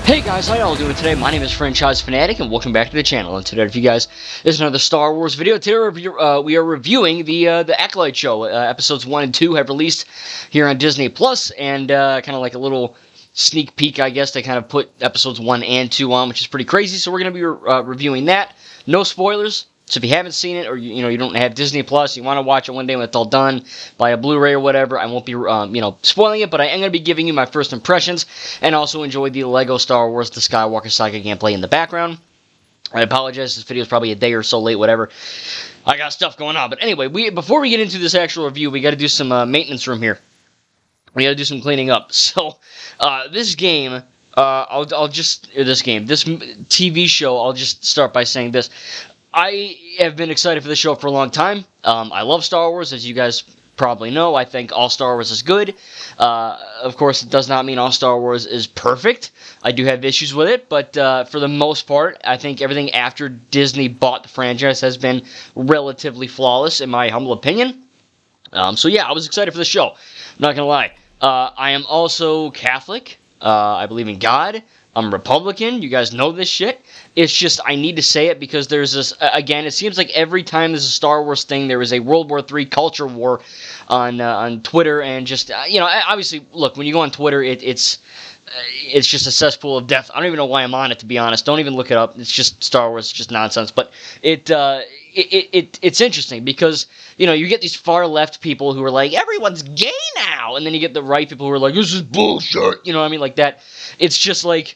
Hey guys, how y'all doing today? My name is Franchise Fanatic, and welcome back to the channel. And today, for you guys, is another Star Wars video. Today, we are reviewing the Acolyte show. Episodes 1 and 2 have released here on Disney Plus, and kind of like a little sneak peek, I guess. They kind of put episodes 1 and 2 on, which is pretty crazy. So we're going to be reviewing that. No spoilers. So if you haven't seen it, or you don't have Disney Plus, you want to watch it one day when it's all done, buy a Blu-ray or whatever, I won't be spoiling it, but I am going to be giving you my first impressions, and also enjoy the Lego Star Wars: The Skywalker Saga gameplay in the background. I apologize, this video is probably a day or so late, whatever. I got stuff going on, but anyway, before we get into this actual review, we got to do some maintenance room here. We got to do some cleaning up. So this game. This TV show, I'll just start by saying this. I have been excited for this show for a long time. I love Star Wars, as you guys probably know. I think all Star Wars is good. Of course, it does not mean all Star Wars is perfect. I do have issues with it, but for the most part, I think everything after Disney bought the franchise has been relatively flawless, in my humble opinion. So yeah, I was excited for the show. I'm not going to lie. I am also Catholic. I believe in God. I'm Republican. You guys know this shit. It's just, I need to say it because there's this, again, it seems like every time there's a Star Wars thing, there is a World War III culture war on Twitter, and just, obviously, look, when you go on Twitter, it's just a cesspool of death. I don't even know why I'm on it, to be honest. Don't even look it up. It's just Star Wars. It's just nonsense. But it's interesting because, you get these far left people who are like, everyone's gay now. And then you get the right people who are like, this is bullshit. You know what I mean? Like that. It's just like,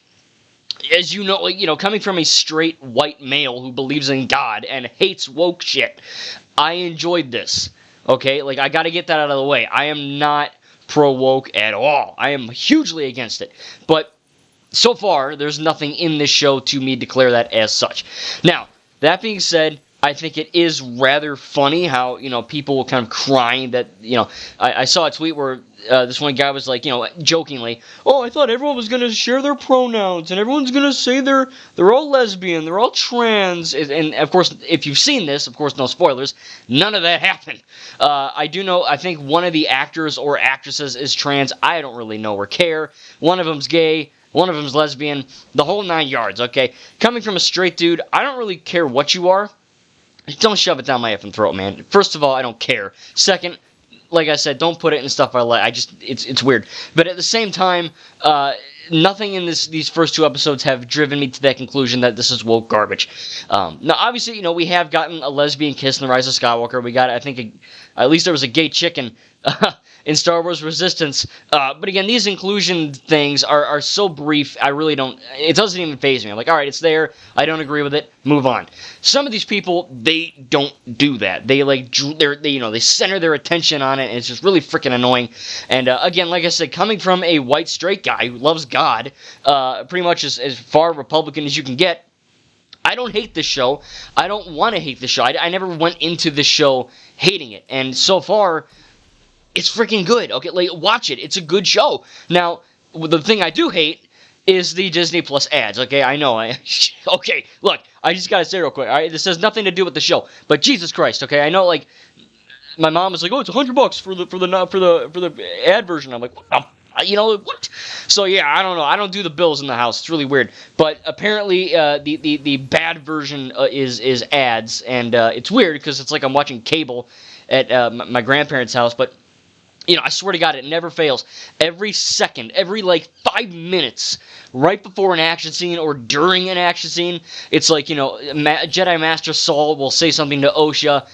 as you know, coming from a straight white male who believes in God and hates woke shit, I enjoyed this. Okay? Like, I gotta get that out of the way. I am not pro-woke at all. I am hugely against it. But so far, there's nothing in this show to me declare that as such. Now, that being said, I think it is rather funny how, people were kind of crying that, I saw a tweet where this one guy was like, jokingly, oh, I thought everyone was going to share their pronouns, and everyone's going to say they're all lesbian, they're all trans, and of course, if you've seen this, of course, no spoilers, none of that happened. I do know, I think one of the actors or actresses is trans. I don't really know or care. One of them's gay. One of them's lesbian. The whole 9 yards, okay? Coming from a straight dude, I don't really care what you are. Don't shove it down my effing throat, man. First of all, I don't care. Second, like I said, don't put it in stuff I like. It's weird. But at the same time, nothing in these first 2 episodes have driven me to that conclusion that this is woke garbage. Now, obviously, we have gotten a lesbian kiss in The Rise of Skywalker. We got, I think, at least there was a gay chicken in Star Wars Resistance. But again, these inclusion things are so brief, I really don't, it doesn't even faze me. I'm like, alright, it's there, I don't agree with it, move on. Some of these people, they don't do that. They they center their attention on it, and it's just really freaking annoying. And again, like I said, coming from a white straight guy who loves God, pretty much as far Republican as you can get, I don't hate this show. I don't want to hate the show. I never went into the show hating it. And so far, it's freaking good. Okay, like, watch it. It's a good show. Now, the thing I do hate is the Disney Plus ads. Okay, I know. Okay, look, I just gotta say real quick. All right, this has nothing to do with the show, but Jesus Christ. Okay, I know. Like, my mom was like, "Oh, it's $100 for the ad version." I'm like, what? So yeah, I don't know. I don't do the bills in the house. It's really weird. But apparently, the bad version is ads, and it's weird because it's like I'm watching cable at my grandparents' house. But I swear to God, it never fails. Every second, every 5 minutes, right before an action scene or during an action scene, it's like, Jedi Master Saul will say something to Osha,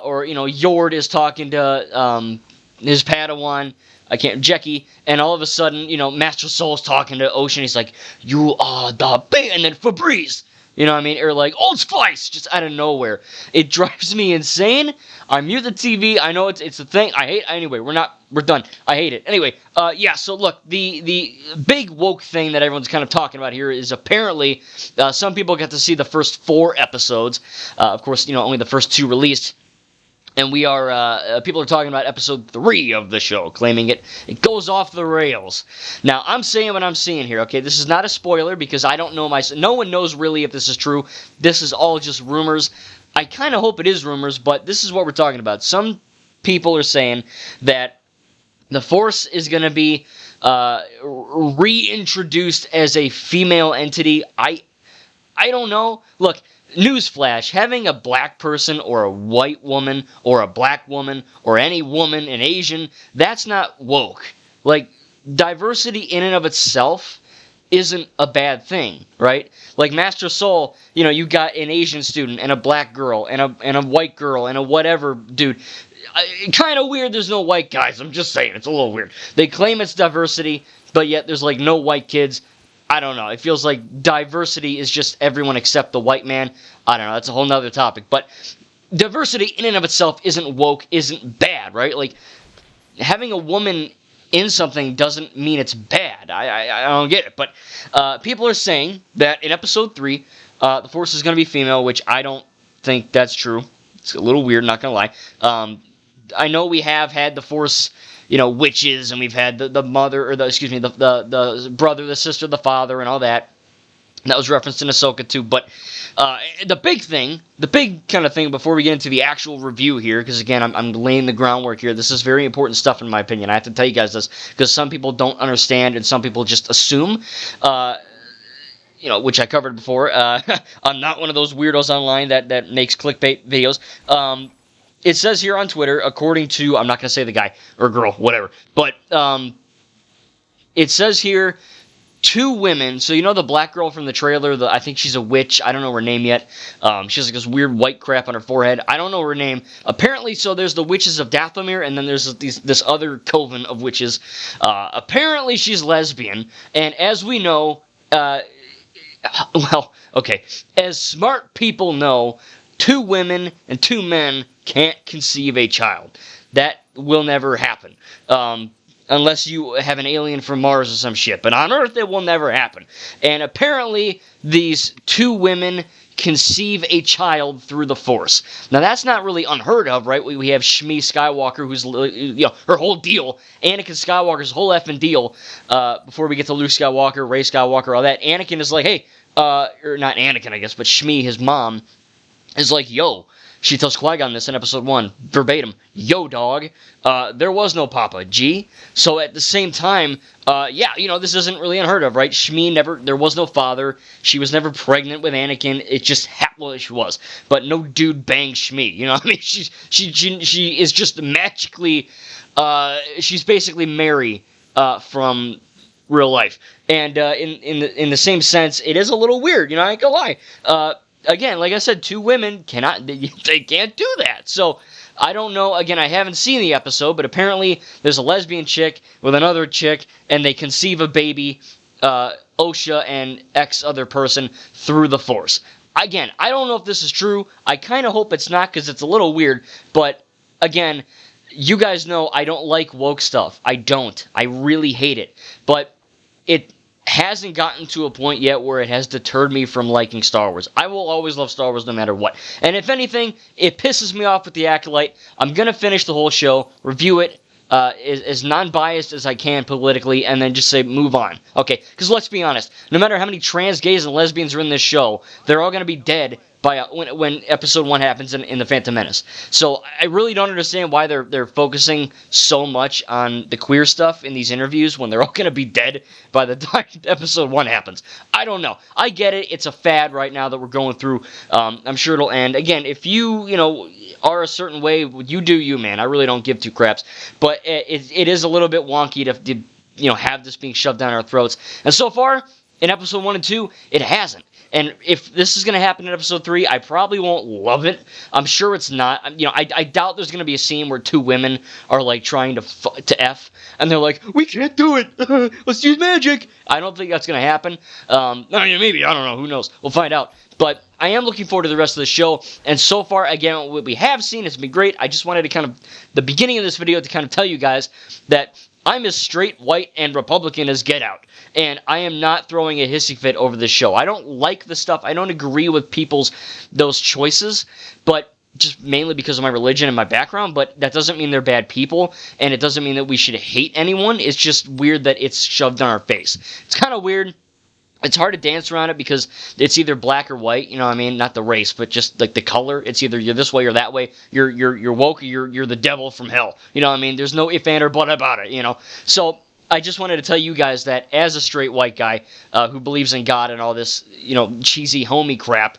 or, Yord is talking to his Padawan, Jekki, and all of a sudden, Master Saul's talking to Osha, and he's like, you are the bait, and then Febreze. You know what I mean? Or like Old Spice, just out of nowhere. It drives me insane. I mute the TV. I know it's a thing. I hate. Anyway, we're done. I hate it. Anyway, yeah. So look, the big woke thing that everyone's kind of talking about here is apparently some people got to see the first 4 episodes. Of course, only the first 2 released. And we are, people are talking about episode 3 of the show, claiming it goes off the rails. Now, I'm saying what I'm seeing here, okay? This is not a spoiler because I don't know no one knows really if this is true. This is all just rumors. I kind of hope it is rumors, but this is what we're talking about. Some people are saying that The Force is going to be reintroduced as a female entity. I don't know. Look, newsflash, having a black person or a white woman or a black woman or any woman, an Asian, that's not woke. Like, diversity in and of itself isn't a bad thing, right? Like Master Soul, you got an Asian student and a black girl and a white girl and a whatever dude. Kind of weird there's no white guys. I'm just saying, it's a little weird. They claim it's diversity, but yet there's like no white kids. I don't know. It feels like diversity is just everyone except the white man. I don't know. That's a whole nother topic. But diversity in and of itself isn't woke, isn't bad, right? Like, having a woman in something doesn't mean it's bad. I don't get it. But people are saying that in episode 3, the Force is going to be female, which I don't think that's true. It's a little weird, not going to lie. I know we have had the Force, witches, and we've had the mother, or the brother, the sister, the father, and all that. That was referenced in Ahsoka too. But the big kind of thing before we get into the actual review here, because again, I'm laying the groundwork here. This is very important stuff in my opinion. I have to tell you guys this because some people don't understand and some people just assume. Which I covered before. I'm not one of those weirdos online that makes clickbait videos. It says here on Twitter, according to, I'm not going to say the guy or girl, whatever, but it says here, 2 women, so the black girl from the trailer, I think she's a witch, I don't know her name yet, she has like this weird white crap on her forehead, I don't know her name, apparently, so there's the witches of Dathomir, and then there's this other coven of witches, apparently she's lesbian, and as we know, as smart people know, 2 women and 2 men can't conceive a child. That will never happen. Unless you have an alien from Mars or some shit. But on Earth, it will never happen. And apparently, these 2 women conceive a child through the Force. Now, that's not really unheard of, right? We have Shmi Skywalker, who's, her whole deal, Anakin Skywalker's whole effing deal, before we get to Luke Skywalker, Rey Skywalker, all that. Anakin is like, hey, or not Anakin, I guess, but Shmi, his mom, is like, yo, she tells Qui-Gon this in episode 1, verbatim, yo, dog, there was no Papa, G. So at the same time, this isn't really unheard of, right? Shmi there was no father, she was never pregnant with Anakin, it just happened, she was, but no dude banged Shmi, I mean, she is just magically, she's basically Mary, from real life, and, in the same sense, it is a little weird, I ain't gonna lie, again, like I said, 2 women they can't do that. So, I don't know, again, I haven't seen the episode, but apparently there's a lesbian chick with another chick, and they conceive a baby, Osha and X other person, through the Force. Again, I don't know if this is true. I kind of hope it's not, because it's a little weird, but, again, you guys know I don't like woke stuff. I don't. I really hate it. But it hasn't gotten to a point yet where it has deterred me from liking Star Wars. I will always love Star Wars no matter what. And if anything, it pisses me off with the Acolyte. I'm going to finish the whole show, review it, as non-biased as I can politically, and then just say, move on. Okay, because let's be honest, no matter how many trans, gays, and lesbians are in this show, they're all going to be dead by when episode 1 happens in The Phantom Menace. So I really don't understand why they're focusing so much on the queer stuff in these interviews when they're all going to be dead by the time episode 1 happens. I don't know. I get it. It's a fad right now that we're going through. I'm sure it'll end. Again, if you are a certain way, you do you, man. I really don't give 2 craps. But it is a little bit wonky to have this being shoved down our throats. And so far, in episode 1 and 2, it hasn't. And if this is going to happen in episode 3, I probably won't love it. I'm sure it's not. I doubt there's going to be a scene where 2 women are, like, trying to F, and they're like, we can't do it. Let's use magic. I don't think that's going to happen. Maybe. I don't know. Who knows? We'll find out. But I am looking forward to the rest of the show. And so far, again, what we have seen has been great. I just wanted to the beginning of this video to kind of tell you guys that I'm as straight, white, and Republican as Get Out. And I am not throwing a hissy fit over this show. I don't like the stuff. I don't agree with those choices, but just mainly because of my religion and my background, but that doesn't mean they're bad people, and it doesn't mean that we should hate anyone. It's just weird that it's shoved on our face. It's kind of weird. It's hard to dance around it because it's either black or white, you know what I mean? Not the race, but just like the color. It's either you're this way or that way. You're woke or you're the devil from hell. You know what I mean? There's no if, and, or but about it, you know? So I just wanted to tell you guys that as a straight white guy who believes in God and all this, you know, cheesy homie crap,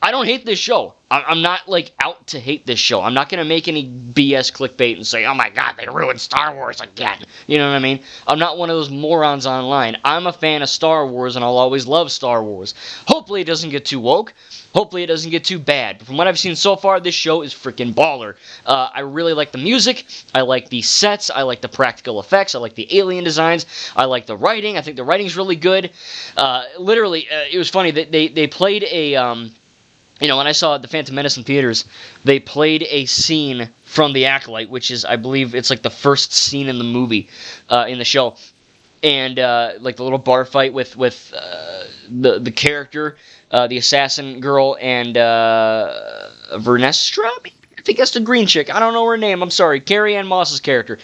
I don't hate this show. I'm not, like, out to hate this show. I'm not going to make any BS clickbait and say, oh my god, they ruined Star Wars again. You know what I mean? I'm not one of those morons online. I'm a fan of Star Wars, and I'll always love Star Wars. Hopefully it doesn't get too woke. Hopefully it doesn't get too bad. But from what I've seen so far, this show is freaking baller. I really like the music. I like the sets. I like the practical effects. I like the alien designs. I like the writing. I think the writing's really good. Literally, it was funny that they played a... You know, when I saw The Phantom Menace in theaters, they played a scene from The Acolyte, which is, I believe, it's like the first scene in the movie, in the show. And, like, the little bar fight with the character, the assassin girl, and Vernestra? I think that's the green chick. I don't know her name. I'm sorry. Carrie Ann Moss's character.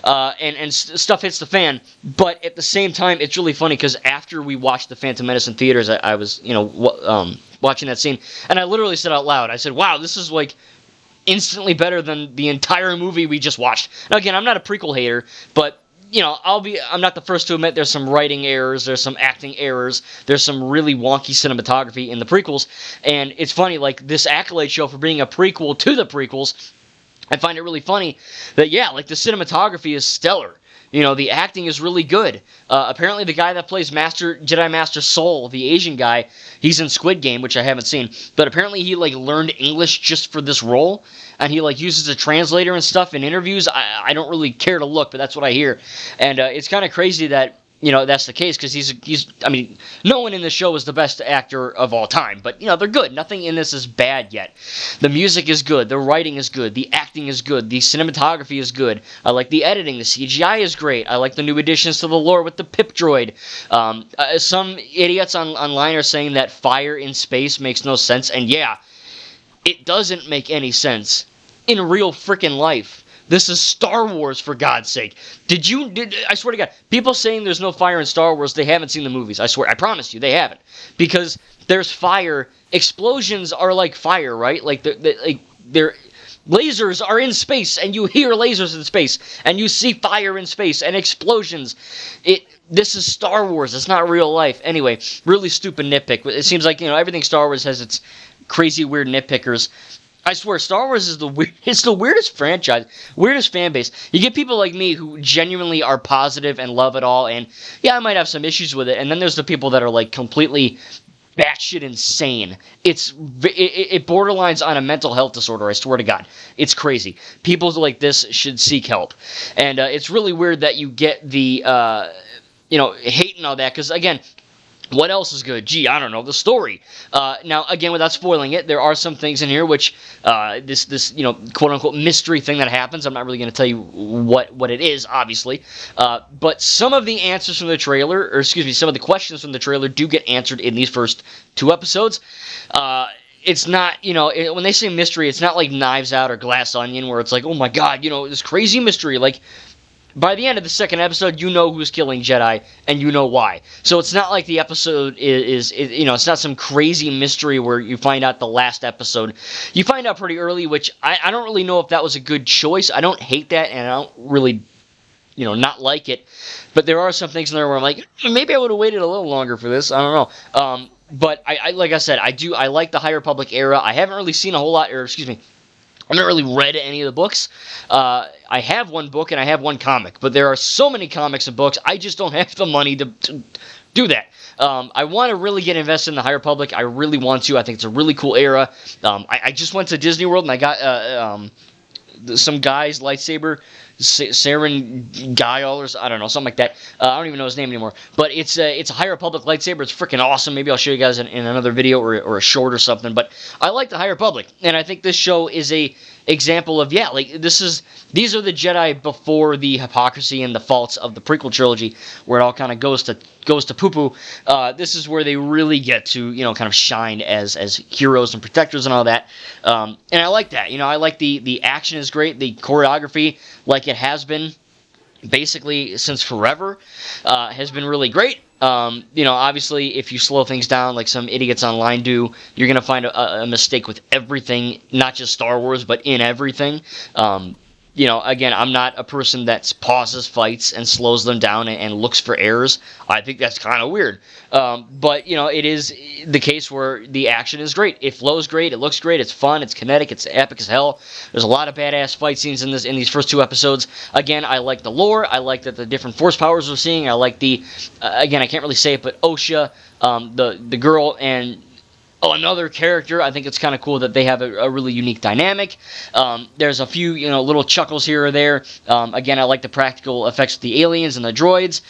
And stuff hits the fan. But at the same time, it's really funny because after we watched The Phantom Menace in theaters, I was, you know, watching that scene, and I literally said out loud, I said, wow, this is, like, instantly better than the entire movie we just watched. Now, again, I'm not a prequel hater, but, you know, I'm not the first to admit there's some writing errors, there's some acting errors, there's some really wonky cinematography in the prequels, and it's funny, like, this Acolyte show, for being a prequel to the prequels, I find it really funny that, yeah, like, the cinematography is stellar. You know, the acting is really good. Apparently, the guy that plays Jedi Master Soul, the Asian guy, he's in Squid Game, which I haven't seen. But apparently, he, like, learned English just for this role. And he, like, uses a translator and stuff in interviews. I don't really care to look, but that's what I hear. And it's kind of crazy that, you know, that's the case, because he's, I mean, no one in the show is the best actor of all time, but, you know, they're good. Nothing in this is bad yet. The music is good, the writing is good, the acting is good, the cinematography is good, I like the editing, the CGI is great, I like the new additions to the lore with the pip droid. Some idiots online are saying that fire in space makes no sense, and yeah, it doesn't make any sense in real freaking life. This is Star Wars, for God's sake. I swear to God, people saying there's no fire in Star Wars, they haven't seen the movies. I swear, I promise you, they haven't. Because there's fire. Explosions are like fire, right? Like, they're lasers are in space, and you hear lasers in space, and you see fire in space, and explosions. This is Star Wars. It's not real life. Anyway, really stupid nitpick. It seems like, you know, everything Star Wars has its crazy, weird nitpickers. I swear, Star Wars is it's the weirdest franchise, weirdest fan base. You get people like me who genuinely are positive and love it all, and yeah, I might have some issues with it, and then there's the people that are, like, completely batshit insane. It borderlines on a mental health disorder, I swear to God. It's crazy. People like this should seek help. And it's really weird that you get the, you know, hate and all that, because, again, what else is good? Gee, I don't know. The story. Now, again, without spoiling it, there are some things in here which, this you know, quote-unquote mystery thing that happens. I'm not really going to tell you what it is, obviously. But some of the answers from the trailer, or excuse me, some of the questions from the trailer do get answered in these first 2 episodes. It's not, you know, when they say mystery, it's not like Knives Out or Glass Onion, where it's like, oh my God, you know, this crazy mystery. Like, by the end of the second episode, you know who's killing Jedi, and you know why. So it's not like the episode is you know, it's not some crazy mystery where you find out the last episode. You find out pretty early, which I don't really know if that was a good choice. I don't hate that, and I don't really, you know, not like it. But there are some things in there where I'm like, maybe I would have waited a little longer for this. I don't know. But I like I said, I like the High Republic era. I haven't really seen a whole lot, or excuse me, I haven't really read any of the books. I have one book and I have one comic, but there are so many comics and books, I just don't have the money to do that. I want to really get invested in the High Republic. I really want to. I think it's a really cool era. I just went to Disney World and I got some guy's lightsaber, Saren Guile, or I don't know, something like that. I don't even know his name anymore. But it's a High Republic lightsaber. It's freaking awesome. Maybe I'll show you guys in another video or a short or something. But I like the High Republic, and I think this show is a example of, yeah, like these are the Jedi before the hypocrisy and the faults of the prequel trilogy, where it all kind of goes to poo-poo. This is where they really get to, you know, kind of shine as heroes and protectors and all that. And I like that. You know, I like the action is great. The choreography, like it has been basically since forever, has been really great. Obviously, if you slow things down like some idiots online do, you're going to find a mistake with everything, not just Star Wars, but in everything. Again, I'm not a person that pauses fights and slows them down and looks for errors. I think that's kind of weird. But it is the case where the action is great. It flows great. It looks great. It's fun. It's kinetic. It's epic as hell. There's a lot of badass fight scenes in these first 2 episodes. Again, I like the lore. I like that the different force powers we're seeing. I like again, I can't really say it, but Osha, the girl, and another character. I think it's kind of cool that they have a really unique dynamic. There's a few, little chuckles here or there. Again, I like the practical effects of the aliens and the droids.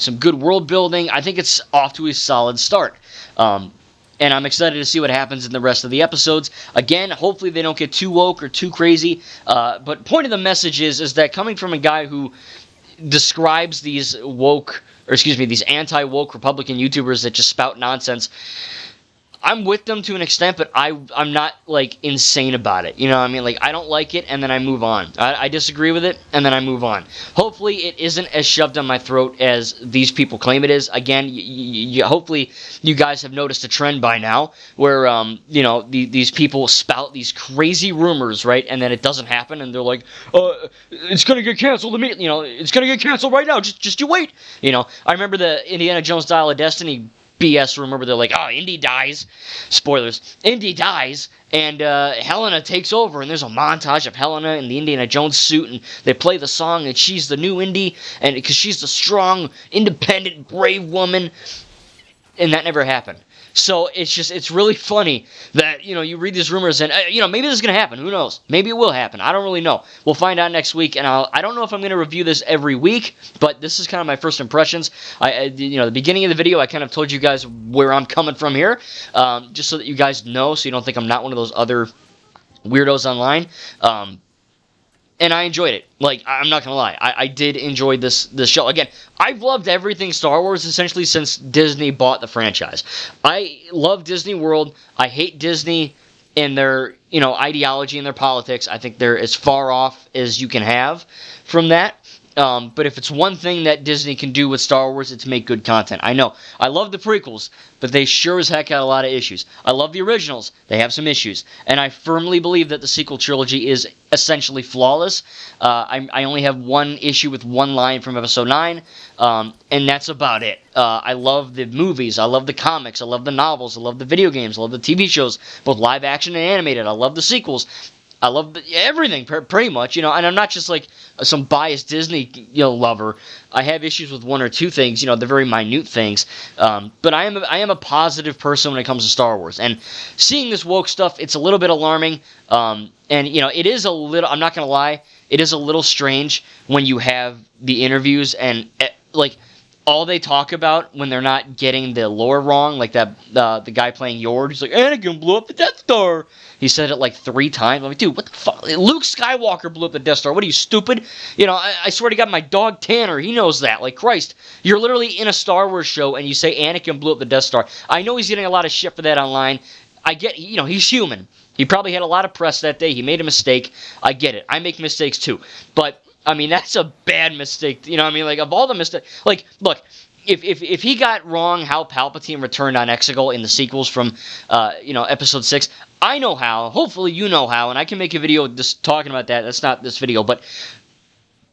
Some good world building. I think it's off to a solid start. And I'm excited to see what happens in the rest of the episodes. Again, hopefully they don't get too woke or too crazy. But point of the message is that coming from a guy who describes these anti-woke Republican YouTubers that just spout nonsense, I'm with them to an extent, but I'm not, insane about it. You know what I mean? I don't like it, and then I move on. I disagree with it, and then I move on. Hopefully, it isn't as shoved down my throat as these people claim it is. Again, hopefully, you guys have noticed a trend by now where, these people spout these crazy rumors, right? And then it doesn't happen, and they're like, it's going to get canceled immediately. It's going to get canceled right now. Just you wait. I remember the Indiana Jones Dial of Destiny BS rumor where they're like, Indy dies. Spoilers. Indy dies, and Helena takes over, and there's a montage of Helena in the Indiana Jones suit, and they play the song, and she's the new Indy, and because she's the strong, independent, brave woman, and that never happened. So it's really funny that, you read these rumors and, maybe this is going to happen. Who knows? Maybe it will happen. I don't really know. We'll find out next week, and I don't know if I'm going to review this every week, but this is kind of my first impressions. The beginning of the video, I kind of told you guys where I'm coming from here, just so that you guys know, so you don't think I'm not one of those other weirdos online. And I enjoyed it. I'm not going to lie. I did enjoy this show. Again, I've loved everything Star Wars essentially since Disney bought the franchise. I love Disney World. I hate Disney and their, ideology and their politics. I think they're as far off as you can have from that. But if it's one thing that Disney can do with Star Wars, it's make good content. I know. I love the prequels, but they sure as heck had a lot of issues. I love the originals. They have some issues. And I firmly believe that the sequel trilogy is essentially flawless. I only have one issue with one line from Episode 9, and that's about it. I love the movies. I love the comics. I love the novels. I love the video games. I love the TV shows, both live action and animated. I love the sequels. I love everything, pretty much, and I'm not just some biased Disney, lover. I have issues with one or two things, the very minute things, but I am a positive person when it comes to Star Wars, and seeing this woke stuff, it's a little bit alarming, and, it is a little, I'm not going to lie, it is a little strange when you have the interviews and, all they talk about when they're not getting the lore wrong, like that the guy playing Yord, he's like, Anakin blew up the Death Star. He said it 3 times. I'm like, dude, what the fuck? Luke Skywalker blew up the Death Star. What are you, stupid? I swear to God, my dog Tanner, he knows that. Christ, you're literally in a Star Wars show and you say Anakin blew up the Death Star. I know he's getting a lot of shit for that online. I get, he's human. He probably had a lot of press that day. He made a mistake. I get it. I make mistakes too. But that's a bad mistake. Of all the mistakes, look, if he got wrong how Palpatine returned on Exegol in the sequels from, Episode 6, I know how. Hopefully you know how, and I can make a video just talking about that. That's not this video, but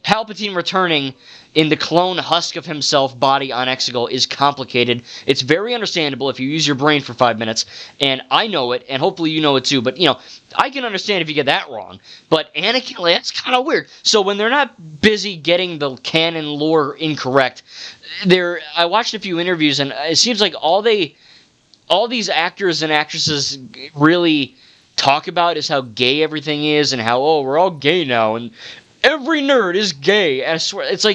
Palpatine returning in the clone husk of himself body on Exegol is complicated. It's very understandable if you use your brain for 5 minutes, and I know it, and hopefully you know it too, but, I can understand if you get that wrong, but Anakin, that's kind of weird. So when they're not busy getting the canon lore incorrect, I watched a few interviews, and it seems like all these actors and actresses really talk about is how gay everything is, and how, we're all gay now, and every nerd is gay. And I swear, it's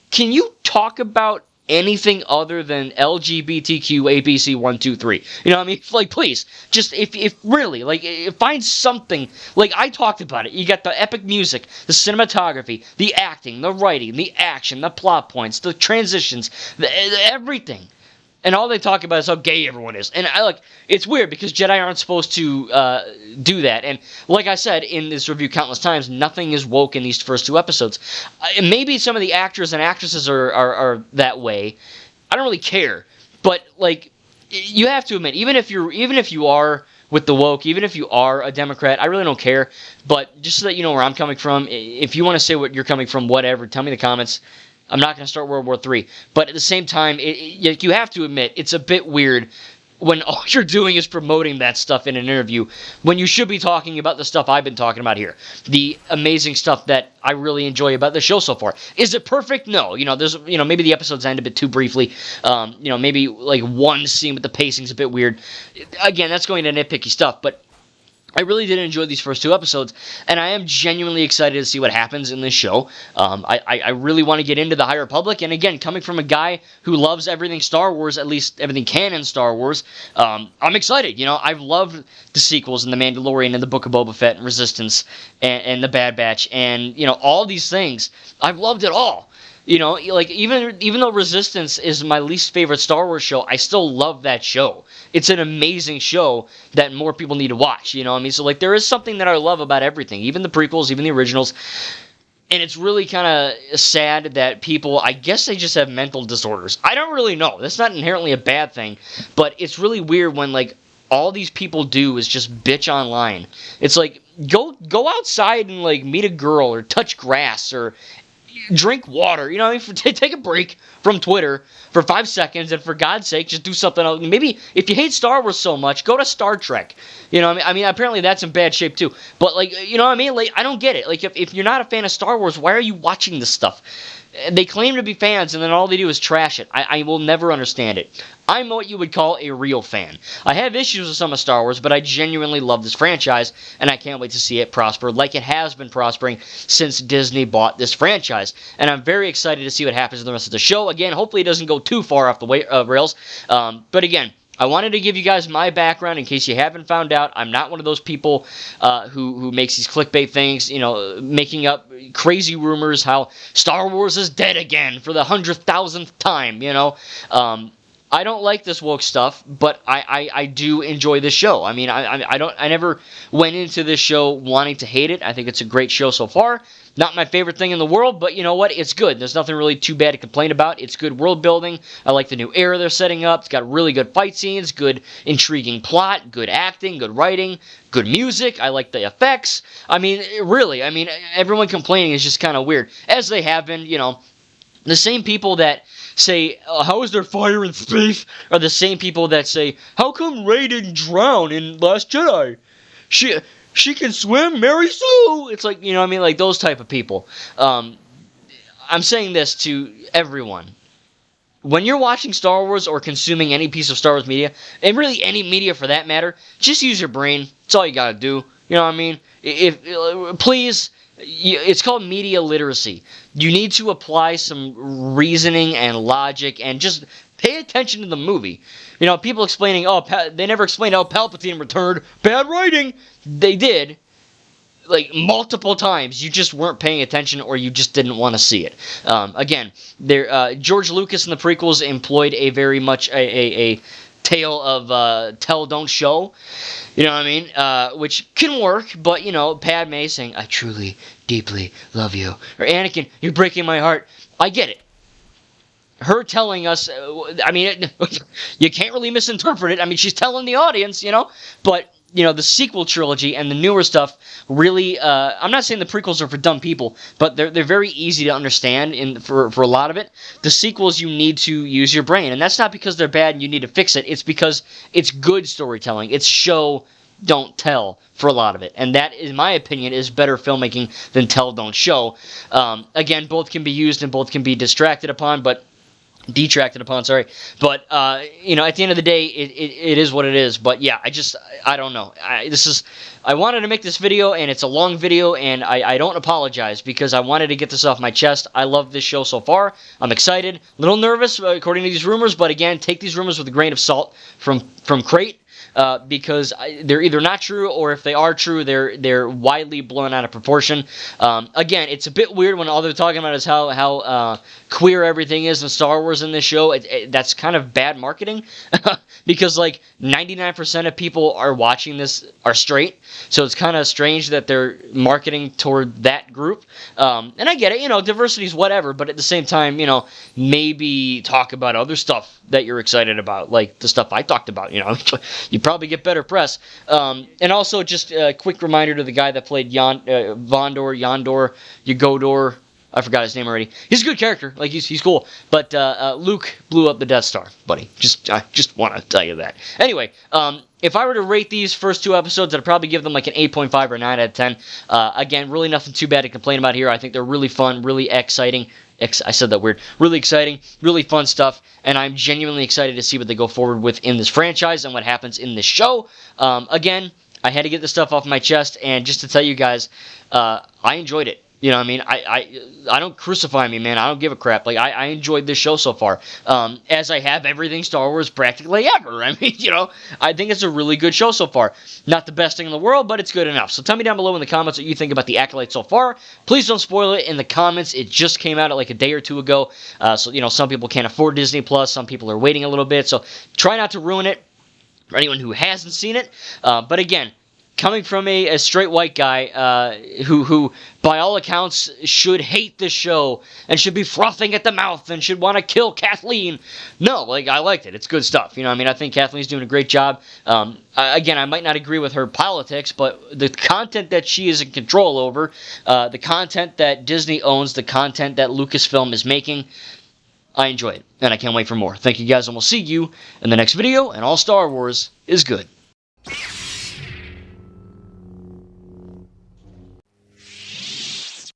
can you talk about anything other than LGBTQ ABC 1 2 3? Please, just if really, find something. I talked about it. You got the epic music, the cinematography, the acting, the writing, the action, the plot points, the transitions, everything. And all they talk about is how gay everyone is. And it's weird because Jedi aren't supposed to do that. And like I said in this review countless times, nothing is woke in these first 2 episodes. Maybe some of the actors and actresses are that way, I don't really care. But like, you have to admit, even if you are with the woke, even if you are a Democrat, I really don't care. But just so that you know where I'm coming from, if you want to say what you're coming from, whatever, tell me in the comments. I'm not going to start World War III. But at the same time, you have to admit, it's a bit weird when all you're doing is promoting that stuff in an interview, when you should be talking about the stuff I've been talking about here. The amazing stuff that I really enjoy about the show so far. Is it perfect? No. There's, maybe the episodes end a bit too briefly. Maybe like one scene with the pacing's a bit weird. Again, that's going to nitpicky stuff, but I really did enjoy these first 2 episodes, and I am genuinely excited to see what happens in this show. I really want to get into the High Republic, and again, coming from a guy who loves everything Star Wars, at least everything canon Star Wars, I'm excited. I've loved the sequels and The Mandalorian and the Book of Boba Fett and Resistance and the Bad Batch and, all these things. I've loved it all. Like even though Resistance is my least favorite Star Wars show, I still love that show. It's an amazing show that more people need to watch. So like there is something that I love about everything, even the prequels, even the originals. And it's really kind of sad that people, I guess they just have mental disorders. I don't really know. That's not inherently a bad thing, but it's really weird when like all these people do is just bitch online. It's like go outside and like meet a girl or touch grass or drink water, take a break from Twitter for 5 seconds, and for God's sake, just do something else. Maybe if you hate Star Wars so much, go to Star Trek. Apparently that's in bad shape too. But like, Like, I don't get it. Like, if you're not a fan of Star Wars, why are you watching this stuff? They claim to be fans, and then all they do is trash it. I will never understand it. I'm what you would call a real fan. I have issues with some of Star Wars, but I genuinely love this franchise, and I can't wait to see it prosper like it has been prospering since Disney bought this franchise. And I'm very excited to see what happens in the rest of the show. Again, hopefully it doesn't go too far off the rails. But again, I wanted to give you guys my background in case you haven't found out. I'm not one of those people who makes these clickbait things, making up crazy rumors how Star Wars is dead again for the 100,000th time, I don't like this woke stuff, but I do enjoy this show. I never went into this show wanting to hate it. I think it's a great show so far. Not my favorite thing in the world, but you know what? It's good. There's nothing really too bad to complain about. It's good world building. I like the new era they're setting up. It's got really good fight scenes, good intriguing plot, good acting, good writing, good music. I like the effects. Everyone complaining is just kind of weird. As they have been, the same people that say, how is there fire in space, are the same people that say, how come Rey didn't drown in Last Jedi? She can swim, Mary Sue! It's like, like those type of people. I'm saying this to everyone. When you're watching Star Wars or consuming any piece of Star Wars media, and really any media for that matter, just use your brain. That's all you gotta do. Please... It's called media literacy. You need to apply some reasoning and logic and just pay attention to the movie. People explaining, they never explained how Palpatine returned. Bad writing. They did, like, multiple times. You just weren't paying attention, or you just didn't want to see it. Again, George Lucas in the prequels employed a very much a tale of tell, don't show. Which can work, but, Padme saying, I truly, deeply love you. Or Anakin, you're breaking my heart. I get it. Her telling us, you can't really misinterpret it. She's telling the audience, but, the sequel trilogy and the newer stuff really, I'm not saying the prequels are for dumb people, but they're very easy to understand for a lot of it. The sequels, you need to use your brain, and that's not because they're bad and you need to fix it. It's because it's good storytelling. It's show, don't tell for a lot of it, and that, in my opinion, is better filmmaking than tell, don't show. Again, both can be used and both can be detracted upon, but at the end of the day, it is what it is. But yeah, I don't know. I wanted to make this video, and it's a long video, and I don't apologize because I wanted to get this off my chest. I love this show so far. I'm excited, a little nervous according to these rumors, but again, take these rumors with a grain of salt from Crate. Because they're either not true, or if they are true, they're widely blown out of proportion. Again, it's a bit weird when all they're talking about is how queer everything is in Star Wars in this show. That's kind of bad marketing, because like 99% of people are watching this are straight, so it's kind of strange that they're marketing toward that group. And I get it, diversity's whatever, but at the same time, maybe talk about other stuff that you're excited about, like the stuff I talked about. You probably get better press. And also, just a quick reminder to the guy that played Yondor, Yagodor. I forgot his name already. He's a good character. Like, he's cool. But Luke blew up the Death Star, buddy. I just want to tell you that. Anyway, if I were to rate these first 2 episodes, I'd probably give them like an 8.5 or 9 out of 10. Again, really nothing too bad to complain about here. I think they're really fun, really exciting. I said that weird. Really exciting, really fun stuff, and I'm genuinely excited to see what they go forward with in this franchise and what happens in this show. Again, I had to get this stuff off my chest, and just to tell you guys, I enjoyed it. You know what I mean? I don't crucify me, man. I don't give a crap. Like, I enjoyed this show so far. As I have everything Star Wars practically ever. I mean, I think it's a really good show so far. Not the best thing in the world, but it's good enough. So tell me down below in the comments what you think about the Acolyte so far. Please don't spoil it in the comments. It just came out like a day or 2 ago. So, some people can't afford Disney Plus. Some people are waiting a little bit. So try not to ruin it for anyone who hasn't seen it. But again, coming from a straight white guy who, by all accounts, should hate this show and should be frothing at the mouth and should want to kill Kathleen. No, like, I liked it. It's good stuff. I think Kathleen's doing a great job. Again, I might not agree with her politics, but the content that she is in control over, the content that Disney owns, the content that Lucasfilm is making, I enjoy it, and I can't wait for more. Thank you guys, and we'll see you in the next video, and all Star Wars is good.